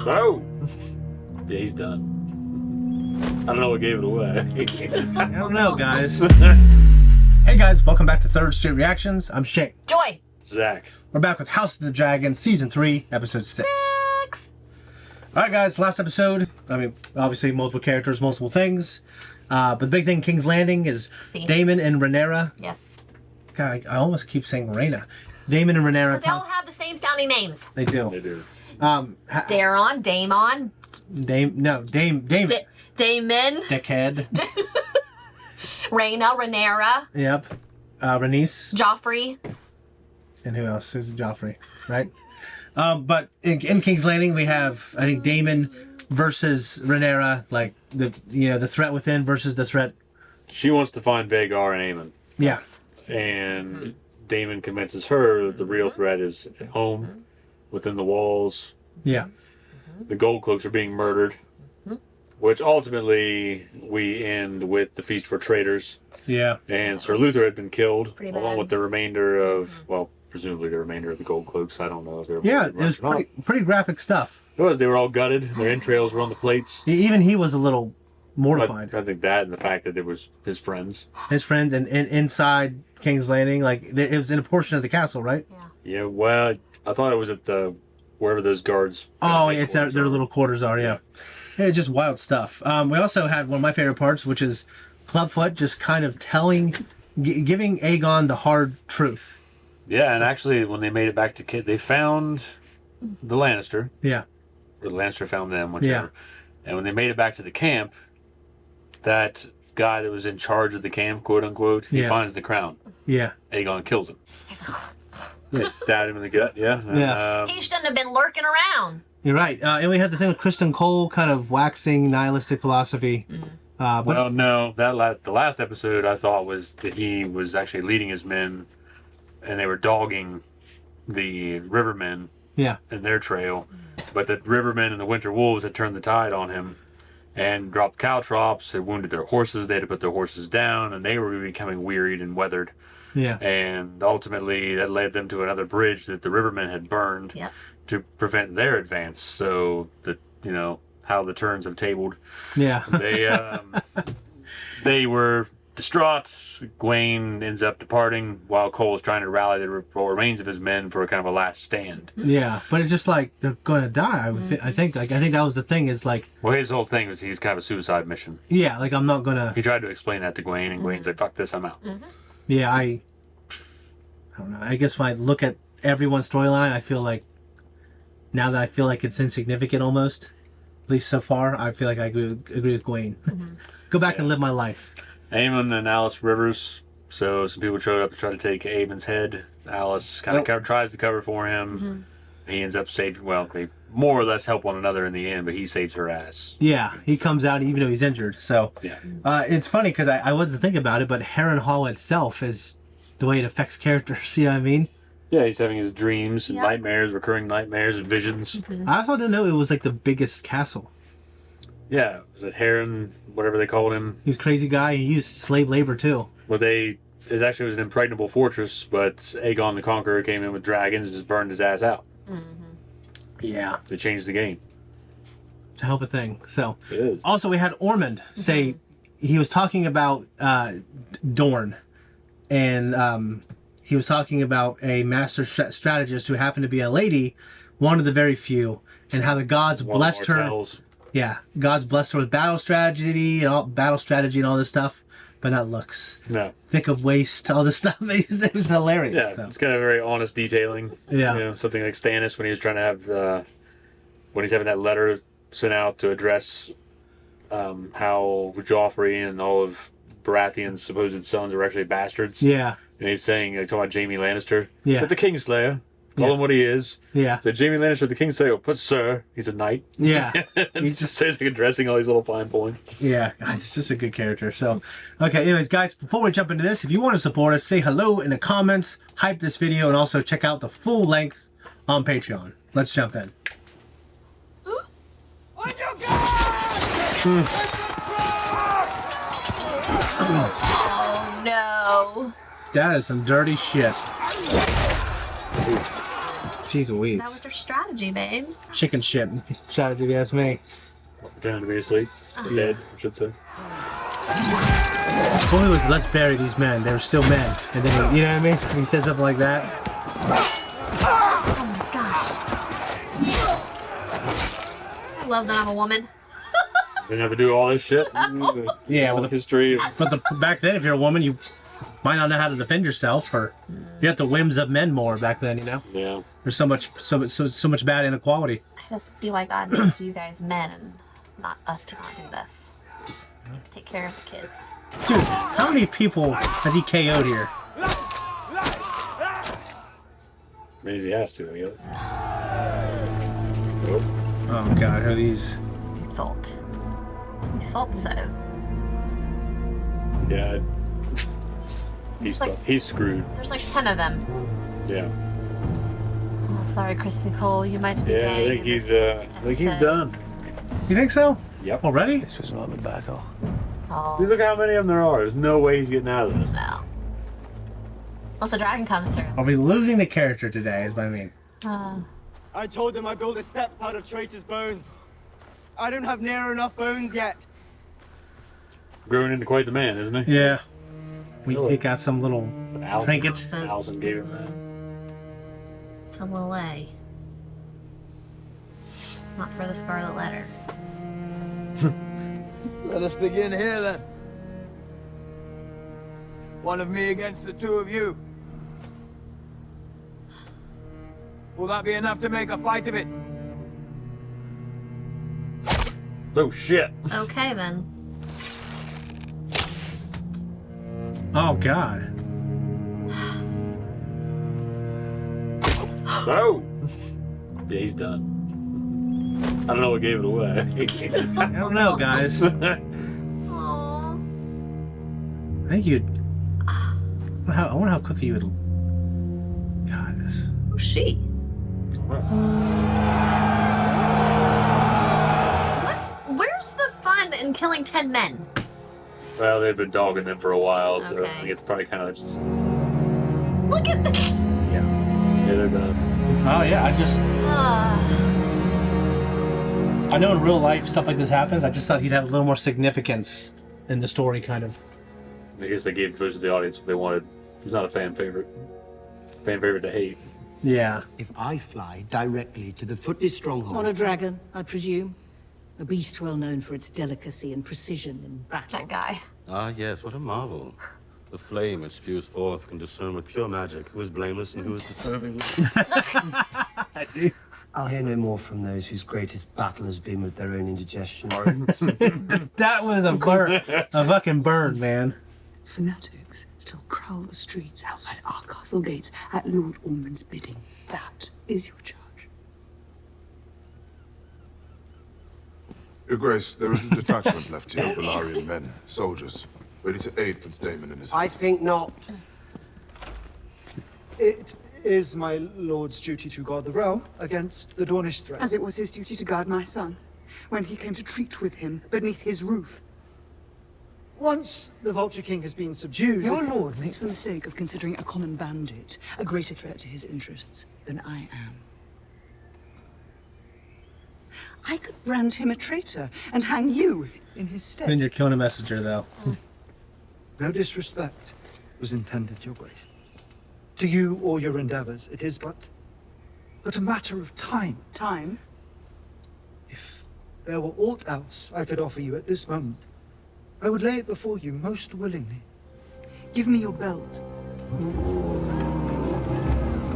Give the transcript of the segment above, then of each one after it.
No! Yeah, he's done. I don't know what gave it away. I don't know, guys. Hey guys, welcome back to Third Street Reactions. I'm Shane. Joy. Zach. We're back with House of the Dragon, Season 3, Episode 6. Alright guys, last episode, I mean, obviously multiple characters, multiple things. But the big thing, King's Landing, is Daemon and Rhaenyra. Yes. God, I almost keep saying Rhaena. Daemon and Rhaenyra. But they all have the same sounding names. They do. They do. Daemon, Daemon. Damon. Daemon. Dickhead. Rhaenyra. Yep. Rhaenys. Joffrey. And who else? Who's Joffrey, right? But in King's Landing, we have, I think, Daemon versus Rhaenyra, like the threat within versus the threat. She wants to find Vhagar and Aemon. Yeah. And Daemon convinces her that the real threat is at home, within the walls. Yeah. The Gold Cloaks are being murdered. Which ultimately we end with the Feast for Traitors. Yeah. And Sir Luther had been killed, Pretty along bad. with the remainder of, well, presumably the remainder of the Gold Cloaks. I don't know if they were. Yeah, it was pretty graphic stuff. It was. They were all gutted. Their entrails were on the plates. Even he was a little mortified. I think that and the fact that it was his friends. His friends and inside King's Landing, like it was in a portion of the castle, right? Yeah. Yeah. Well, I thought it was at the wherever those guards. Oh, it's their little quarters are. Yeah. Yeah, just wild stuff. We also had one of my favorite parts, which is Clubfoot just kind of giving Aegon the hard truth. Yeah, and actually, when they made it back to Kit, they found the Lannister. Yeah. Or the Lannister found them, whichever. Yeah. And when they made it back to the camp, that guy that was in charge of the camp, quote unquote, he finds the crown. Yeah. Aegon kills him. Yeah, stabbed him in the gut. Yeah. Yeah. He shouldn't have been lurking around. You're right. And we had the thing with Kristen Cole kind of waxing nihilistic philosophy. But Well, no, the last episode I thought was that he was actually leading his men, and they were dogging the Rivermen yeah. in their trail, but the Rivermen and the Winter Wolves had turned the tide on him and dropped caltrops. They wounded their horses. They had to put their horses down, and they were becoming wearied and weathered. Yeah. And ultimately, that led them to another bridge that the Rivermen had burned. Yep. To prevent their advance, so that how the turns have tabled. Yeah. They were distraught. Gawain ends up departing while Cole is trying to rally the remains of his men for a kind of a last stand. Yeah, but it's just like they're gonna die. I think that was the thing. Is like. Well, his whole thing was he's kind of a suicide mission. Yeah, like I'm not gonna. He tried to explain that to Gawain, and Gawain's like, "Fuck this, I'm out." Yeah, I don't know. I guess when I look at everyone's storyline, I feel like. Now that I feel like it's insignificant almost, at least so far, I feel like I agree with Gawain. Go back and live my life. Aemon and Alice Rivers. So some people showed up to try to take Aemon's head. Alice kind of tries to cover for him. He ends up saving. Well, they more or less help one another in the end, but he saves her ass. Yeah, he comes out even though he's injured. So yeah, it's funny because I wasn't thinking about it, but Harrenhal itself is the way it affects characters. You know what I mean? Yeah, he's having his dreams and nightmares, recurring nightmares and visions. I also didn't know it was like the biggest castle. Yeah, was it Heron, whatever they called him? He was a crazy guy. He used slave labor too. Well, it actually was an impregnable fortress, but Aegon the Conqueror came in with dragons and just burned his ass out. Yeah. They changed the game. It's a hell of a thing. So it is. Also, we had Ormond say he was talking about Dorne, and he was talking about a master strategist who happened to be a lady, one of the very few, and how the gods blessed her. Yeah, gods blessed her with battle strategy and all this stuff, but not looks. No. Thick of waist, all this stuff. It was hilarious. Yeah, so. It's kind of very honest detailing. Yeah. Something like Stannis when he was trying to have when he's having that letter sent out to address how Joffrey and all of Baratheon's supposed sons are actually bastards. Yeah. And he's saying, talking about Jaime Lannister. Yeah. Said the Kingslayer. Call him what he is. Yeah. Said Jaime Lannister, the Kingslayer. Put Sir. He's a knight. Yeah. He just says like addressing all these little fine points. Yeah. God, it's just a good character. So, okay. Anyways, guys, before we jump into this, if you want to support us, say hello in the comments, hype this video, and also check out the full length on Patreon. Let's jump in. Oh no. That is some dirty shit. Jeez Louise. That was their strategy, babe. Chicken shit. Strategy, if you ask me. Pretending to be asleep. Dead, I should say. If only it was, let's bury these men. They were still men. And then, you know what I mean? He says something like that. Oh my gosh. I love that I'm a woman. Didn't have to do all this shit. Yeah, All well, the history. but back then, if you're a woman, you might not know how to defend yourself, or you have the whims of men more back then. You know, Yeah. there's so much bad inequality. I just see why God made you guys men and not us to not do this. Take care of the kids. Dude, how many people has he KO'd here? Means he has to, I guess. Oh. Oh God, who are these? We thought. We thought so. Yeah. like- He's screwed. There's like 10 of them. Yeah. Oh, sorry, Chris Nicole. You might be Yeah, I dying think in he's this episode. done. You think so? Yep. Already? This was not the battle. Oh, Look how many of them there are. There's no way he's getting out of this. no. Unless the dragon comes through. Are we losing the character today? Is what I mean. I told them I built a sept out of traitors' bones. I don't have near enough bones yet. Growing into quite the man, isn't he? Yeah. We take out some little trinket. Allison gave him that. Some little A. Not for the Scarlet Letter. Let us begin here then. One of me against the two of you. Will that be enough to make a fight of it? Oh shit! Okay then. Oh God. Oh! Yeah, he's done. I don't know what gave it away. I don't know, guys. I Aww. think you'd. I wonder how Cookie would. God, this. Who's she? Where's the fun in killing 10 men? Well, they've been dogging them for a while, so I Okay. think it's probably kind of just. Look at the. Yeah, they're done. Oh yeah, I know in real life stuff like this happens. I just thought he'd have a little more significance in the story, kind of. I guess they gave most of the audience what they wanted. He's not a fan favorite. Fan favorite to hate. Yeah. If I fly directly to the Footless stronghold... On a dragon, I presume. A beast well known for its delicacy and precision in battle. That guy. Ah, yes, what a marvel. The flame which spews forth can discern with pure magic who is blameless and who is deserving. I'll hear no more from those whose greatest battle has been with their own indigestion. That was a burn. A fucking burn, man. Fanatics still prowl the streets outside our castle gates at Lord Ormond's bidding. That is your charge. Your Grace, there is a detachment left here of Valarian men, soldiers, ready to aid Prince Daemon in his... I think not. It is my lord's duty to guard the realm against the Dornish threat. As it was his duty to guard my son when he came to treat with him beneath his roof. Once the Vulture King has been subdued... Your lord makes the mistake of considering a common bandit a greater threat to his interests than I am. I could brand him a traitor and hang you in his stead. Then you're killing a messenger, though. No disrespect was intended, Your Grace. To you or your endeavors, it is but a matter of time. Time? If there were aught else I could offer you at this moment, I would lay it before you most willingly. Give me your belt.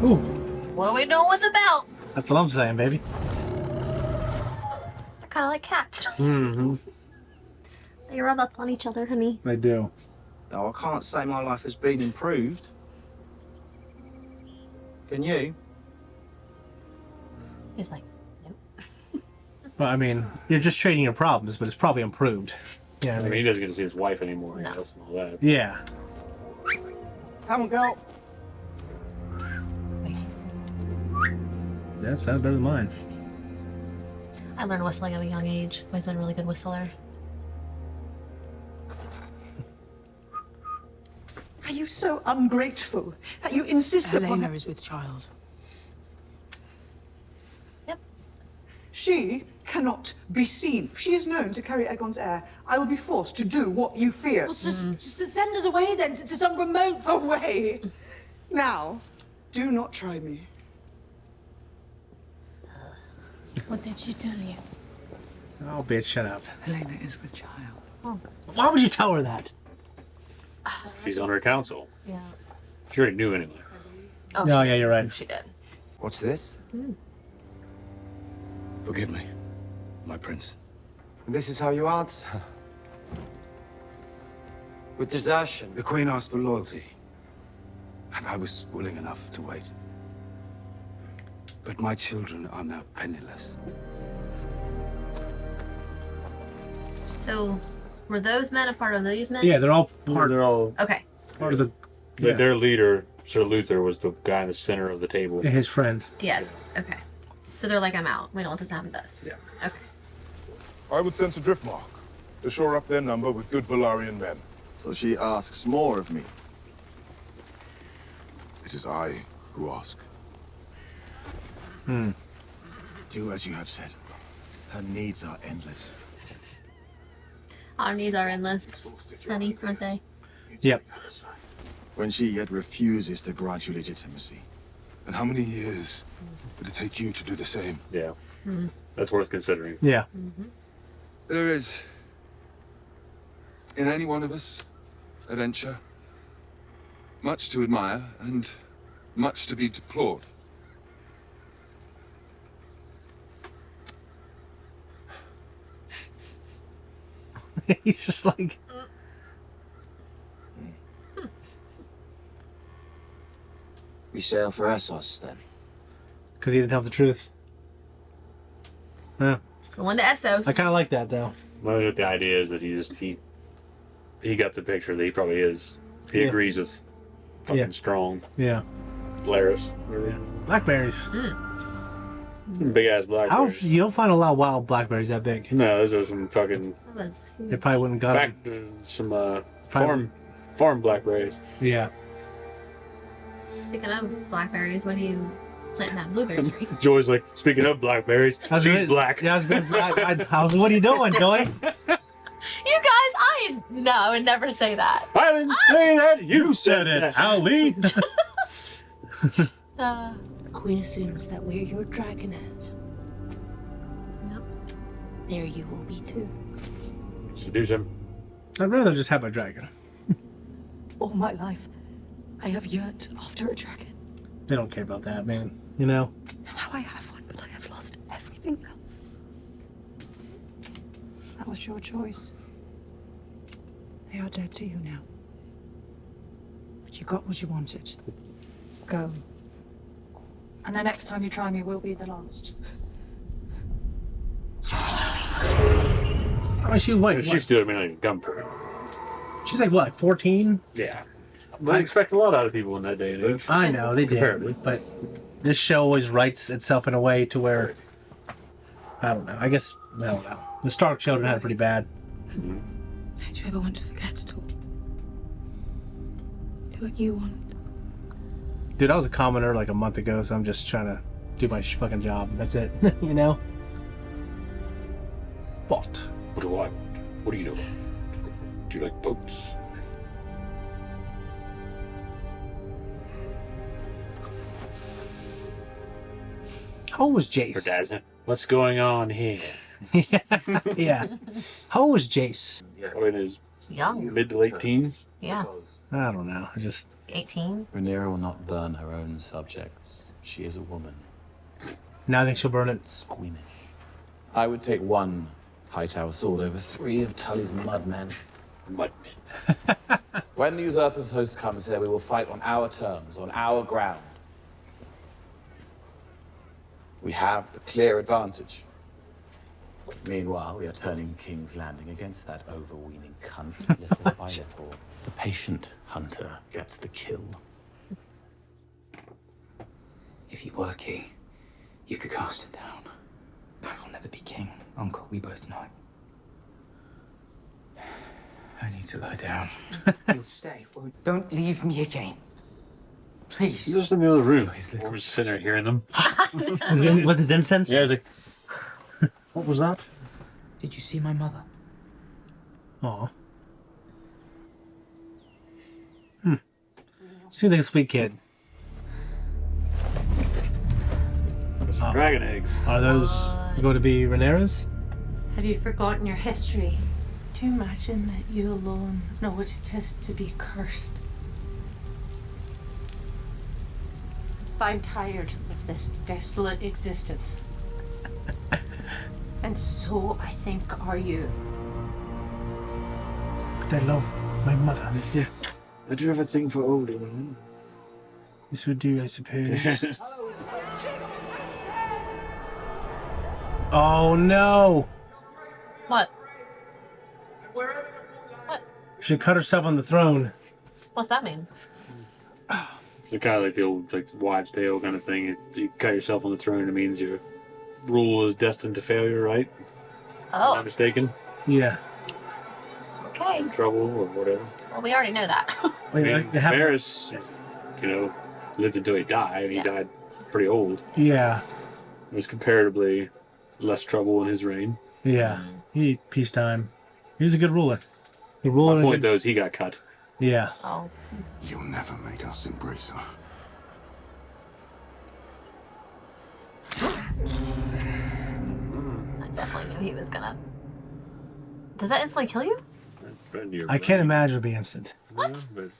Ooh, What are we doing with the belt? that's what I'm saying, baby. They're kind of like cats. Mm-hmm. They rub up on each other, honey. They do. No, I can't say my life has been improved. Can you? He's like, nope. Well, I mean, you're just trading your problems, but it's probably improved. Yeah, I mean, he doesn't get to see his wife anymore, No. I guess, and all that. Yeah. Come on, girl. That sounds better than mine. I learned whistling at a young age. Always been a really good whistler. Are you so ungrateful that you insist upon... Helena is with child. She cannot be seen. She is known to carry Aegon's heir. I will be forced to do what you fear. Well, just send us away then to some remote. Away! Now, do not try me. What did she tell you? Oh, bitch, shut up. Helena is with child. Why would you tell her that? She's on her council. Yeah. She already knew anyway. Oh, No, she yeah, you're right. She did. What's this? Forgive me, my prince. And this is how you answer? With desertion? The Queen asked for loyalty, and I was willing enough to wait. But my children are now penniless. So, were those men a part of these men? Yeah, they're all part, They're all. Okay. part of the... Their leader, Sir Luther, was the guy in the center of the table. His friend. Yes. Okay. So they're like, I'm out. We don't want this to happen to us. Yeah. Okay. I would send to Driftmark to shore up their number with good Valarian men. So she asks more of me. It is I who ask. Do as you have said. Her needs are endless. Our needs are endless, honey, aren't they? Yep. When she yet refuses to grant you legitimacy. And how many years would it take you to do the same? Yeah. That's worth considering. Yeah. There is, in any one of us, a venture, much to admire and much to be deplored. He's just like... We sail for Essos, then. Because he didn't tell the truth. Yeah. Going to Essos. I kind of like that, though. Well, the idea is that he got the picture that he probably is. He Yeah. agrees with fucking Yeah. strong Yeah. Laris. Blackberries. Big ass blackberries. You don't find a lot of wild blackberries that big. No, those are some fucking That was huge. They probably wouldn't got fact, some farm blackberries. Yeah. Speaking of blackberries, when are you planting that blueberry tree? Joy's like, speaking of blackberries, I was she's gonna- black. Yeah, I was gonna say, I was, what are you doing, Joy? You guys, I would never say that. I didn't say that. You said it, Ali. Uh, The Queen assumes that where your dragon is, Yep. there you will be too. Seduce him. I'd rather just have a dragon. All my life, I have yearned after a dragon. They don't care about that, man. You know? And now I have one, but I have lost everything else. That was your choice. They are dead to you now. But you got what you wanted. Go. And the next time you try me will be the last. I mean, she's like, She's still like gunpowder. she's like, what, like 14? Yeah. I expect a lot out of people in that day and age. I know, they Comparatively. did. But this show always writes itself in a way to where, I don't know. I guess, I don't know. The Stark children had it pretty bad. Don't you ever want to forget at all? Do what you want. Dude, I was a commoner like a month ago, so I'm just trying to do my fucking job. That's it. You know? But What do I want? What do you know? Do you like boats? how old was Jace? Her dad's what's going on here? Yeah. How old was Jace? Probably in his young. mid to late teens. Yeah. I don't know. I just 18. Rhaenyra will not burn her own subjects. She is a woman. now I think she'll burn it. Squeamish. I would take one high-tower sword over 3 of Tully's mudmen. Mudmen. When the usurper's host comes here, we will fight on our terms, on our ground. We have the clear advantage. Meanwhile, we are turning King's Landing against that overweening cunt, little by little. The patient hunter gets the kill. If he were king, you could cast him down. I will never be king, Uncle. We both know. I need to lie down. You'll stay. Don't leave me again. Please. He's just in the other room. We're just sitting there hearing them. With his incense? Yeah, he's like, What was that? Did you see my mother? Aw. Seems like a sweet kid. Some dragon eggs. Are those going to be Rhaenyra's? Have you forgotten your history? Do you imagine that you alone know what it is to be cursed? I'm tired of this desolate existence. And so, I think, are you. But I love my mother. Yeah. I do have a thing for older women. This would do, I suppose. Oh no! What? She cut herself on the throne. What's that mean? It's kind of like the old wives' tale kind of thing. If you cut yourself on the throne, it means your rule is destined to failure, right? Oh. Not mistaken. Yeah. Okay. Trouble or whatever. Well, we already know that. I mean, Varys, lived until he died. He died pretty old. Yeah. It was comparatively less trouble in his reign. Yeah. He peacetime. He was a good ruler. The ruler. My point, though, is he got cut. Yeah. Oh. You'll never make us embrace her. I definitely knew he was gonna. Does that instantly kill you? I can't imagine it'd be instant. What? But it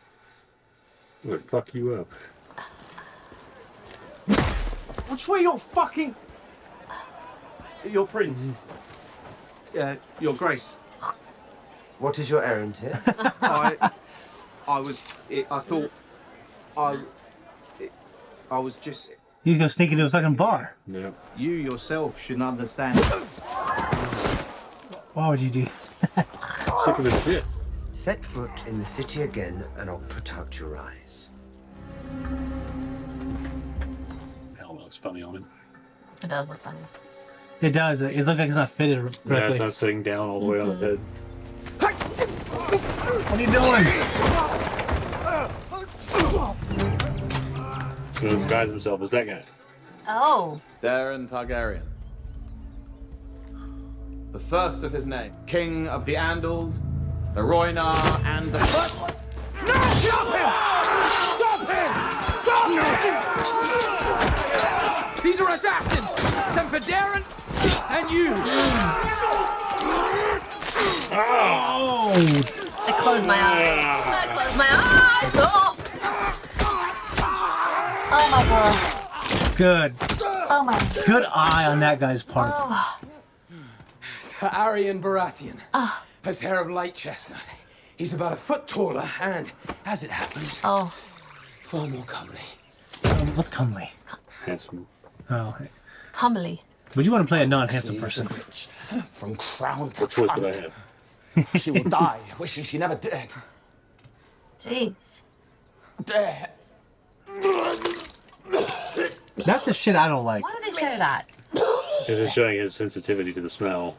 would fuck you up. Which way your fucking... Your prince. Your grace. What is your errand here? I was just... He's gonna sneak into a fucking bar. Yeah. You yourself should understand. Why would you do? Sick of his shit. Set foot in the city again, and I'll put out your eyes. Hell no, it's funny on him. It does look funny. It does. It looks like it's not fitted correctly. Yeah, it's not sitting down all the way on his head. What are you doing? He's gonna disguise himself as that guy. Oh. Daeron Targaryen. The first of his name. King of the Andals, the Rhoynar, and the... No! Stop him! Stop him! Stop him! These are assassins! Sent for Daeron and you! Oh! I closed my eyes. I closed my eyes. Oh my god. Good. Oh my. Good eye on that guy's part. Oh. Arian Baratheon has hair of light chestnut. He's about a foot taller and, as it happens, far more comely. What's comely? Handsome. Oh. Comely. Would you want to play a non-handsome person? From crown to What choice would I crown. have? She will die, wishing she never did. Jeez. Dare. That's the shit I don't like. Why did they show that? It's showing his sensitivity to the smell.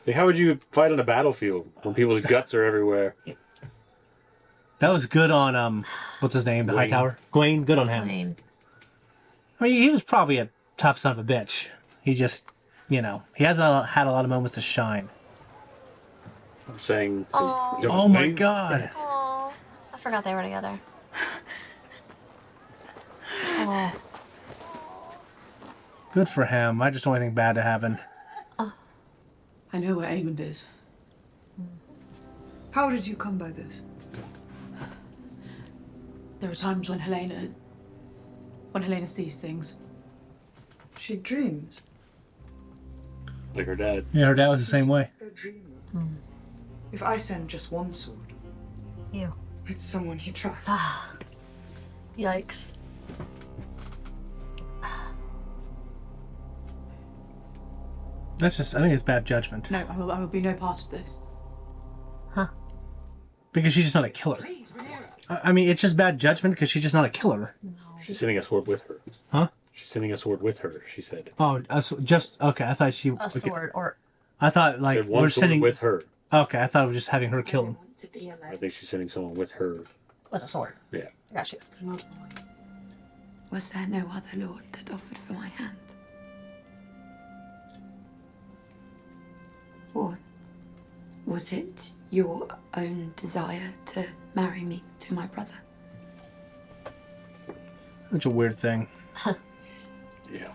Like, how would you fight on a battlefield when people's guts are everywhere? That was good on what's his name? The Gawain. Hightower. Gawain. Good on him. Gawain. I mean, he was probably a tough son of a bitch. He just, he hasn't had a lot of moments to shine. I'm saying. Oh my god. Oh, I forgot they were together. Oh. Good for him. I just don't want anything bad to happen. I know where Aemond is. How did you come by this? There are times when Helena sees things. She dreams. Like her dad. Yeah, her dad was the same way. A dreamer. If I send just one sword, You. it's someone he trusts. Yikes. I think it's bad judgment. No, I will be no part of this. Because she's just not a killer. I mean, it's just bad judgment because she's just not a killer. She's sending a sword with her. Huh? She's sending a sword with her, she said. Oh, just okay. I thought she. A sword or. I thought like Said one we're sword sending with her. Okay, I thought it was just having her kill him. I think she's sending someone with her. With a sword. Yeah. I got you. Was there no other lord that offered for my hand? Or was it your own desire to marry me to my brother? Such a weird thing. Yeah.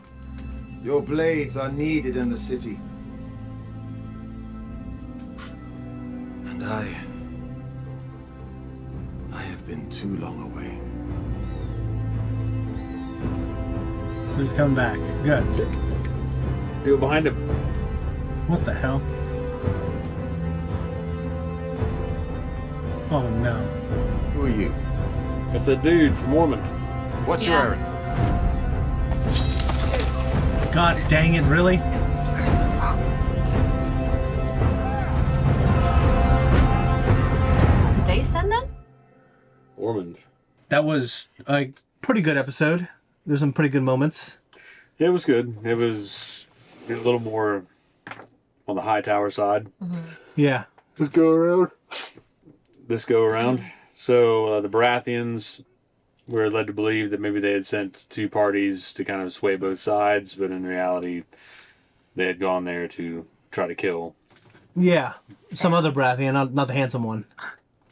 Your blades are needed in the city. And I have been too long away. So he's coming back. Good. Go behind him. What the hell? Oh no. Who are you? It's that dude from Ormond. What's your errand? God dang it, really? Did they send them? Ormond. That was a pretty good episode. There's some pretty good moments. Yeah, it was good. It was a little more on the high tower side. Yeah. This go around. So the Baratheons were led to believe that maybe they had sent two parties to kind of sway both sides, but in reality, they had gone there to try to kill. Yeah. Some other Baratheon, not the handsome one.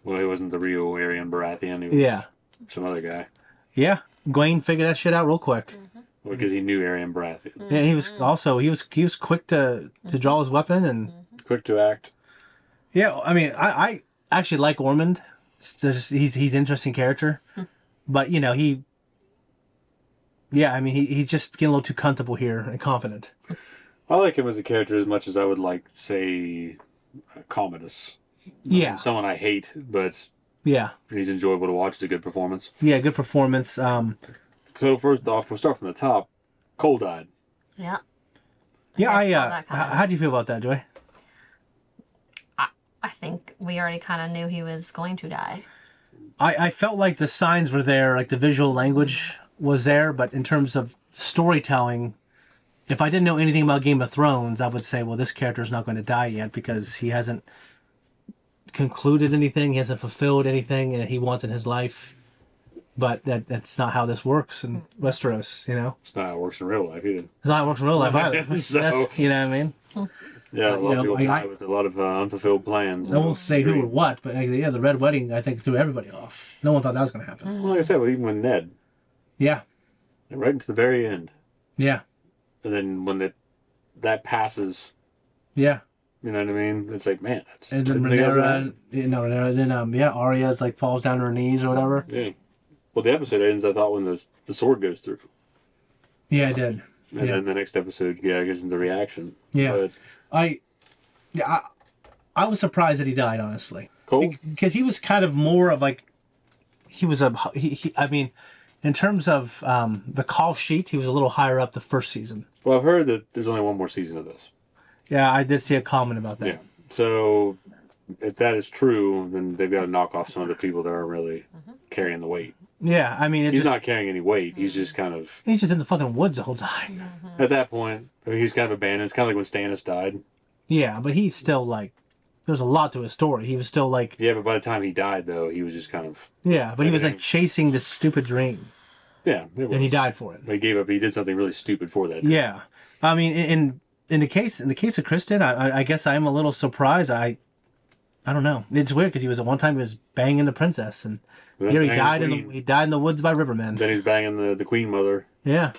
Well, he wasn't the real Aryan Baratheon. He was Yeah. some other guy. Yeah. Gawain figured that shit out real quick. Because he knew Aryan Baratheon. Yeah, he was also he was quick to draw his weapon and quick to act. Yeah, I mean, I actually like Ormond. It's just, he's an interesting character, but you know he's just getting a little too comfortable here and confident. I like him as a character as much as I would like, say, Commodus. Yeah. Someone I hate, but Yeah. he's enjoyable to watch. It's a good performance. Yeah, good performance. So first off, we'll start from the top. Cole died. Yeah. Yeah, how do you feel about that, Joy? I think we already kind of knew he was going to die. I felt like the signs were there, like the visual language was there, but in terms of storytelling, if I didn't know anything about Game of Thrones, I would say, well, this character's not going to die yet because he hasn't concluded anything, he hasn't fulfilled anything that he wants in his life. But that's not how this works in Westeros, you know? It's not how it works in real life either. It's not how it works in real life either. So, You know what I mean? yeah, a lot of people die with a lot of unfulfilled plans. I won't say who or what, but yeah, the Red Wedding, I think, threw everybody off. No one thought that was going to happen. Well, like I said, even with Ned. Yeah. Right into the very end. Yeah. And then when that passes. Yeah. You know what I mean? It's like, man. And then Arya's like falls down to her knees or whatever. Yeah. Well, the episode ends, I thought, when the sword goes through. Yeah, it did. And then the next episode, gives him the reaction. Yeah. But I was surprised that he died, honestly. Cool. Because he was kind of more of like, I mean, in terms of the call sheet, he was a little higher up the first season. Well, I've heard that there's only one more season of this. Yeah, I did see a comment about that. Yeah. So if that is true, then they've got to knock off some of the people that aren't really carrying the weight. Yeah, I mean, he's not carrying any weight. He's just kind of... He's just in the fucking woods the whole time. At that point, I mean, he's kind of abandoned. It's kind of like when Stannis died. Yeah, but he's still like... There's a lot to his story. He was still like... Yeah, but by the time he died, though, he was just kind of... Yeah, but he was like chasing this stupid dream. Yeah, it was. And he died for it. He gave up. He did something really stupid for that. Yeah. I mean, in the case of Kristen, I guess I am a little surprised. I don't know. It's weird because at one time he was banging the princess, and here he died in the woods by Rivermen. Then he's banging the queen mother. Yeah.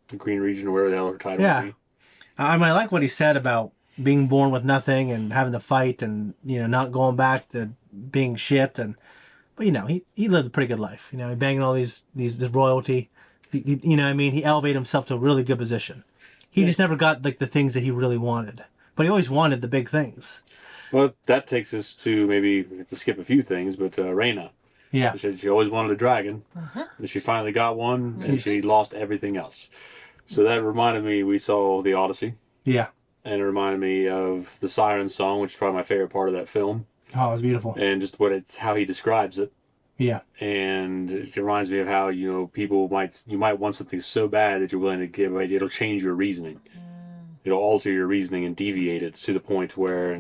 The queen regent, or wherever the hell her title Yeah. would be. I mean, I like what he said about being born with nothing and having to fight, and not going back to being shit. But he lived a pretty good life. He banging all this royalty. He elevated himself to a really good position. He just never got like the things that he really wanted, but he always wanted the big things. Well, that takes us to maybe we have to skip a few things, but Rhaena. Yeah. She always wanted a dragon. And she finally got one, and she lost everything else. So that reminded me, we saw The Odyssey. Yeah. And it reminded me of the Siren Song, which is probably my favorite part of that film. Oh, it was beautiful. And just how he describes it. Yeah. And it reminds me of how, you might want something so bad that you're willing to give away. It'll change your reasoning. It'll alter your reasoning and deviate it to the point where,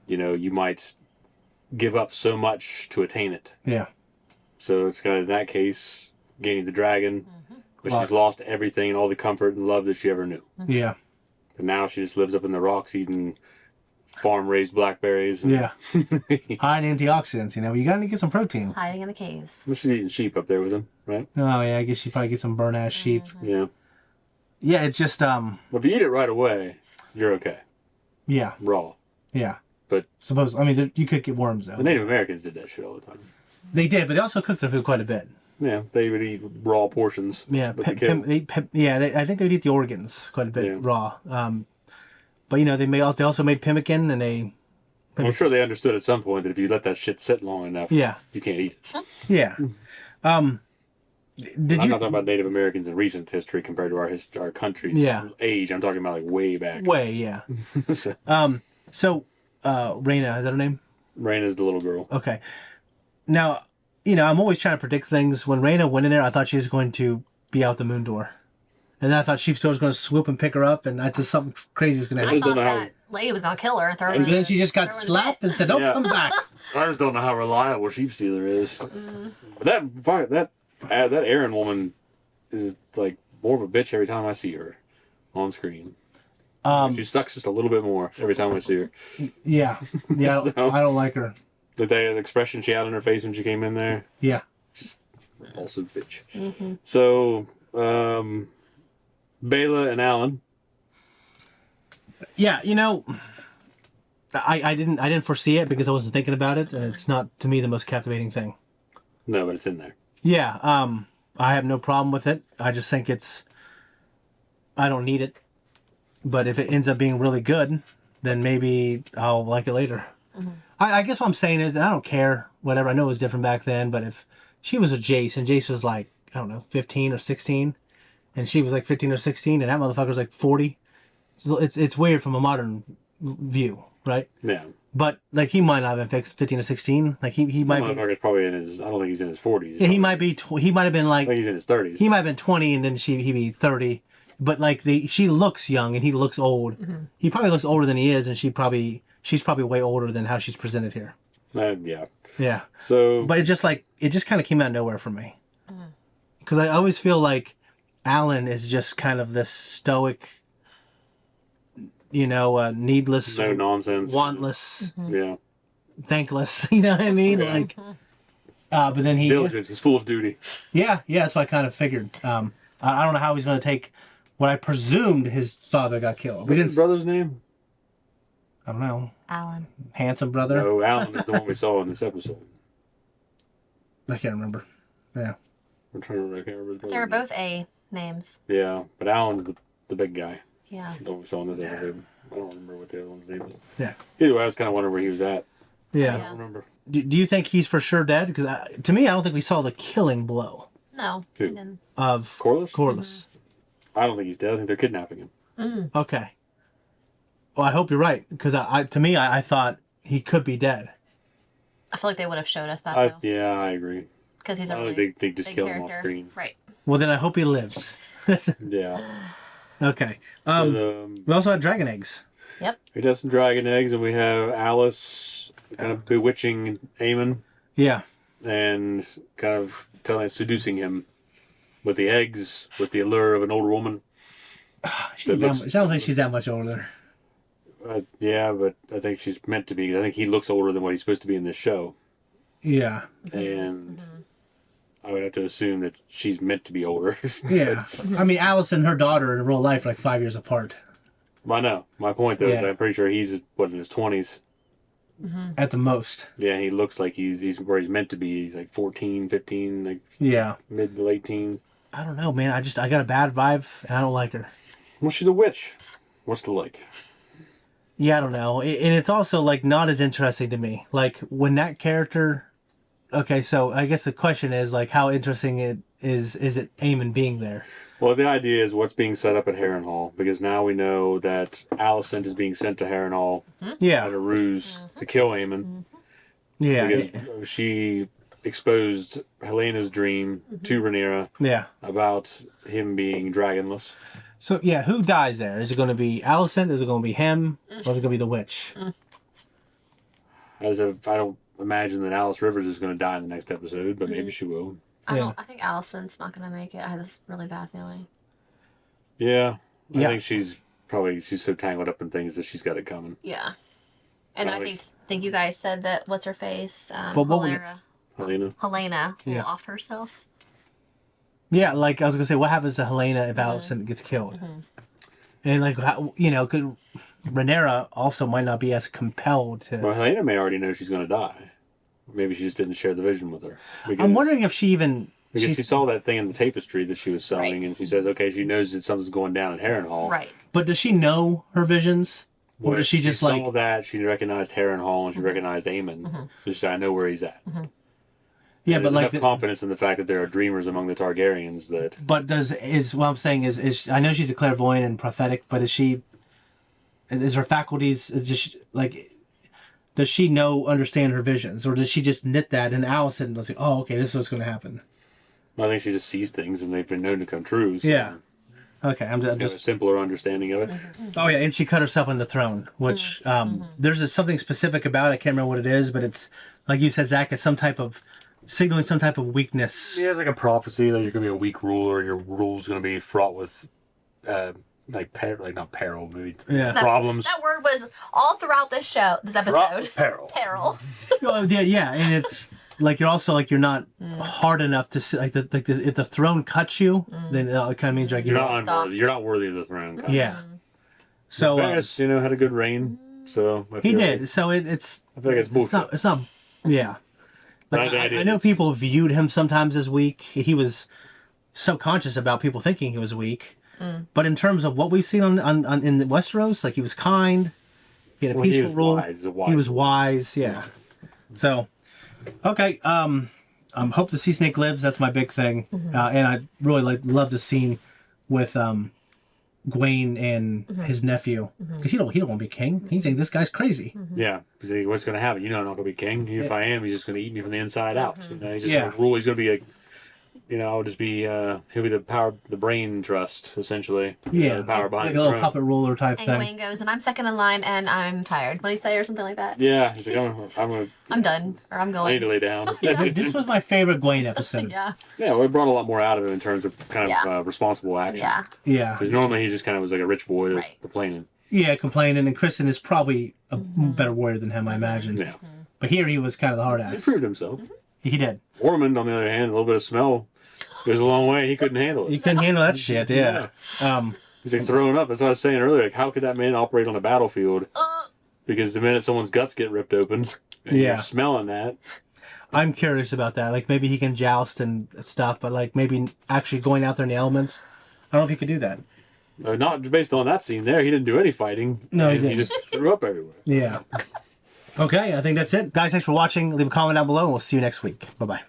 you might give up so much to attain it. Yeah. So it's kind of in that case, gaining the dragon, but she's lost everything and all the comfort and love that she ever knew. Yeah. And now she just lives up in the rocks eating farm-raised blackberries. Yeah. High in antioxidants, you know. You gotta get some protein. Hiding in the caves. Well, she's eating sheep up there with him, right? Oh, yeah, I guess you probably get some burnt-ass sheep. Yeah. Yeah, it's just, Well, if you eat it right away, you're okay. Yeah. Raw. Yeah. But I mean, you could get worms, though. The Native Americans did that shit all the time. They did, but they also cooked their food quite a bit. Yeah, they would eat raw portions. Yeah, with the kill. I think they would eat the organs quite a bit Yeah. raw. But, you know, they also made pemmican, and they... I'm sure they understood at some point that if you let that shit sit long enough, Yeah. you can't eat it. Yeah. I'm not talking about Native Americans in recent history compared to our country's age. I'm talking about like way back. Yeah. So, Raina, is that her name? Raina's the little girl. Okay. Now, you know, I'm always trying to predict things. When Raina went in there, I thought she was going to be out the moon door. And then I thought Chief Still was going to swoop and pick her up, and just something crazy was going to I happen. thought that lady was gonna kill her and throw her. And in then the- she just got throw her in the slapped pit. and said, "Oh, come back." I just don't know how reliable Sheep Stealer is. But that Aaron woman is like more of a bitch every time I see her on screen. She sucks just a little bit more every time I see her. Yeah. So- I don't like her. That expression she had on her face when she came in there. Yeah. Just repulsive bitch. Mm-hmm. So, Bela and Alan. Yeah, you know, I didn't foresee it because I wasn't thinking about it, and it's not to me the most captivating thing. No, but it's in there. Yeah, I have no problem with it. I just think I don't need it. But if it ends up being really good, then maybe I'll like it later. Mm-hmm. I guess what I'm saying is I don't care, whatever. I know it was different back then, but if she was with Jace and Jace was like, I don't know, 15 or 16, and she was like 15 or 16, and that motherfucker was like 40, so it's weird from a modern view, right? Yeah. But like he might not have been 15 or 16. Like he might be. Motherfucker's probably in his. I don't think he's in his 40s. Yeah, he might be. He might have been like. I think he's in his 30s. He might have been 20, and then he'd be 30. But like she looks young, and he looks old. Mm-hmm. He probably looks older than he is, and she's probably way older than how she's presented here. Yeah. Yeah. So. But it just kind of came out of nowhere for me. Because I always feel like Alan is just kind of this stoic, you know, needless, no nonsense, wantless, yeah, thankless. You know what I mean? Yeah. Like, but then he diligent. He's full of duty. Yeah. That's what I kind of figured. I don't know how he's going to take what I presumed his father got killed. What's his brother's name? I don't know. Alan. Handsome brother. No, Alan is the one we saw in this episode. I can't remember. Yeah. I'm trying to remember. I can't remember. His They were brother's both A names. name. Yeah, but Alan's the big guy. Yeah. The one we saw in this episode. I don't remember what the other one's name is. Yeah. Either way, I was kind of wondering where he was at. Yeah. I don't remember. Do you think he's for sure dead? Because to me, I don't think we saw the killing blow No. Who? he didn't. of Corliss? Corliss. I don't think he's dead. I think they're kidnapping him. Mm. Okay. Well, I hope you're right, because to me, I thought he could be dead. I feel like they would have showed us that though, Yeah, I agree. because he's a I really think they just big kill character. him off screen. Right. Well, then I hope he lives. Yeah. Okay. So, We also had dragon eggs. Yep. we got some dragon eggs, and we have Alice kind of bewitching Aemon Yeah. and kind of seducing him with the eggs, with the allure of an older woman. I don't think she's that much older. Yeah, but I think she's meant to be. I think he looks older than what he's supposed to be in this show. Yeah. And I would have to assume that she's meant to be older. Yeah. I mean, Alice and her daughter in real life are like 5 years apart. I know. My point, though, is Yeah. I'm pretty sure he's, in his 20s. At the most. Yeah, and he looks like he's where he's meant to be. He's like 14, 15, like Yeah. mid to late teens. I don't know, man. I got a bad vibe, and I don't like her. Well, she's a witch. What's to like? Yeah, I don't know. And it's also, like, not as interesting to me. Like, when that character... Okay, so I guess the question is, like, how interesting it is it Aemon being there? Well, the idea is what's being set up at Harrenhal, because now we know that Alicent is being sent to Harrenhal Yeah. at a ruse to kill Aemon. Yeah. Because she exposed Helena's dream to Rhaenyra Yeah. about him being dragonless. So, yeah, who dies there? Is it going to be Alicent? Is it going to be him? Or is it going to be the witch? I don't imagine that Alice Rivers is going to die in the next episode, but maybe she will. I think Allison's not gonna make it. I have this really bad feeling. Yeah. I Yeah. think she's so tangled up in things that she's got it coming. Yeah. And I think you guys said that what's her face? Helena will off herself. Yeah, like I was gonna say, what happens to Helena if Allison gets killed? And like, how, Rhaenyra also might not be as compelled to. Well, Helena may already know she's going to die. Maybe she just didn't share the vision with her. I'm wondering if she even. Because she saw that thing in the tapestry that she was selling, and she says, okay, she knows that something's going down at Harrenhal. Right. But does she know her visions? Or Well, does she just saw that, she recognized Harrenhal, and she recognized Aemon. So she said, I know where he's at. Yeah, and but there's enough confidence in the fact that there are dreamers among the Targaryens that. But what I'm saying is I know she's a clairvoyant and prophetic, but is her faculties does she understand her visions, or does she just knit that and Allison was like, oh, okay, this is what's going to happen? I think she just sees things and they've been known to come true. So Yeah. Okay, I'm just a simpler understanding of it. Oh yeah, and she cut herself on the throne, which there's something specific about it. I can't remember what it is, but it's like you said, Zach, it's some type of signaling some type of weakness. Yeah, it's like a prophecy that you're going to be a weak ruler. Your rule's going to be fraught with, not peril, maybe problems. That word was all throughout this episode. Fraught with peril. Peril. Well, yeah, and it's like you're also like you're not hard enough to if the throne cuts you, then it kind of means like you're not unworthy. You're not worthy of the throne. Yeah. So Varys, had a good reign. So he did. So it's. I feel like it's bullshit. It's not. Yeah. Like, I know people viewed him sometimes as weak. He was subconscious about people thinking he was weak. But in terms of what we've seen on in the Westeros, like he was kind, he had a peaceful rule. He was wise. Yeah. So, okay. Hope the Sea Snake lives. That's my big thing. And I really love the scene with Gwaine and his nephew, because he don't want to be king. He's saying this guy's crazy. Yeah, because what's going to happen? I'm not going to be king. If I am, he's just going to eat me from the inside out. He's just going to rule. He's going to be I'll just be he'll be the brain trust essentially. Yeah, the power behind like the a little throne. puppet ruler type And thing. Wayne goes, and I'm second in line, and I'm tired. What do you say, or something like that? Yeah, he's like, I'm done, or I'm going. I need to lay down. This was my favorite Gwaine episode. Yeah. Yeah, well, it brought a lot more out of him in terms of kind of responsible action. Yeah. Yeah. Because normally he just kind of was like a rich boy complaining. Yeah, complaining, and Kristen is probably a better warrior than him, I imagine. Yeah. But here he was kind of the hard ass. He proved himself. He did. Ormond, on the other hand, a little bit of smell goes a long way. He couldn't handle it. He couldn't handle that shit, yeah. He's like throwing up. That's what I was saying earlier. Like, how could that man operate on a battlefield? Because the minute someone's guts get ripped open, and you're smelling that. I'm curious about that. Like, maybe he can joust and stuff, but like maybe actually going out there in the elements. I don't know if he could do that. Not based on that scene there. He didn't do any fighting. No, he and didn't. He just threw up everywhere. Yeah. Okay, I think that's it. Guys, thanks for watching. Leave a comment down below, and we'll see you next week. Bye-bye.